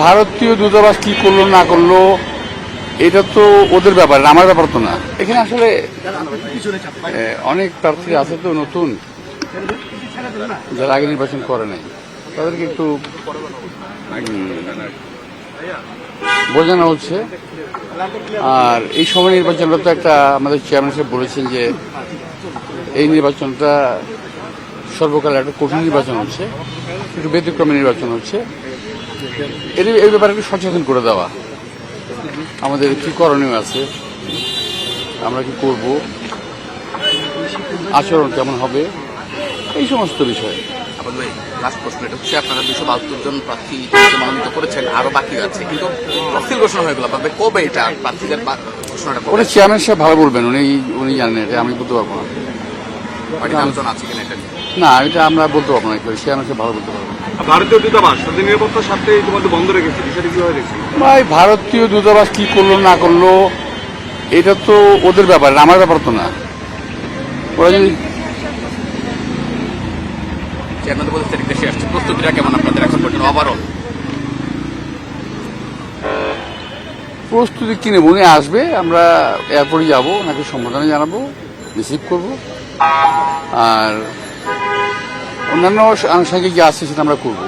ভারতীয় দূতাবাস কি করলো না করলো এটা তো ওদের ব্যাপার, আমার ব্যাপার তো না। এখানে আসলে অনেক প্রার্থী আছে তো নতুন, যারা আগে নির্বাচন করে নাই, তাদেরকে একটু বোঝানো হচ্ছে। আর এই সময় নির্বাচনটা তো একটা, আমাদের চেয়ারম্যান সাহেব বলেছেন যে এই নির্বাচনটা সর্বকালে একটা কঠিন নির্বাচন হচ্ছে, একটু ব্যতিক্রমী নির্বাচন হচ্ছে। এই ব্যাপারে একটু সচেতন করে দেওয়া, আমাদের কি করণীয় আছে, আমরা কি করব, আচরণ কেমন হবে, এই সমস্ত বিষয়। লাস্ট প্রশ্ন, এটা হচ্ছে আপনারা 272 জন প্রার্থী মনোনীত করেছেন, আরো বাকি আছে, কিন্তু তফসিল ঘোষণা হয়ে গেল, কবে এটা প্রার্থীদের ঘোষণাটা? ওটা চেয়ারম্যান সাহেব ভালো বলবেন, উনি জানেন, এটা আমি বলতে পারবো না। আলোচনা আছে কিনা এটা নিয়ে? না, এটা আমরা বলতে পারবো না, চেয়ারম্যান সাহেব ভালো বলতে পারবো। ভারতীয় দূতাবাস তাদের নিরাপত্তার স্বার্থে ইতিমধ্যে বন্ধ রেখেছে, বিষয়টি কিভাবে দেখছেন? ভাই, ভারতীয় দূতাবাস কি করলো না করলো এটা তো ওদের ব্যাপার, আমার ব্যাপার তো না। ওরা যদি চেয়ারম্যান 25 তারিখ দেশে আসছে, প্রস্তুতিটা কেমন আপনাদের এখন পর্যন্ত ওভারঅল? প্রস্তুতি কিনে উনি আসবে, আমরা এয়ারপোর্টে যাবো, ওনাকে সম্বোধনা জানাবো, রিসিভ করব, আর অন্যান্য আনুষ্ঠানিক যে আছে সেটা আমরা করবো।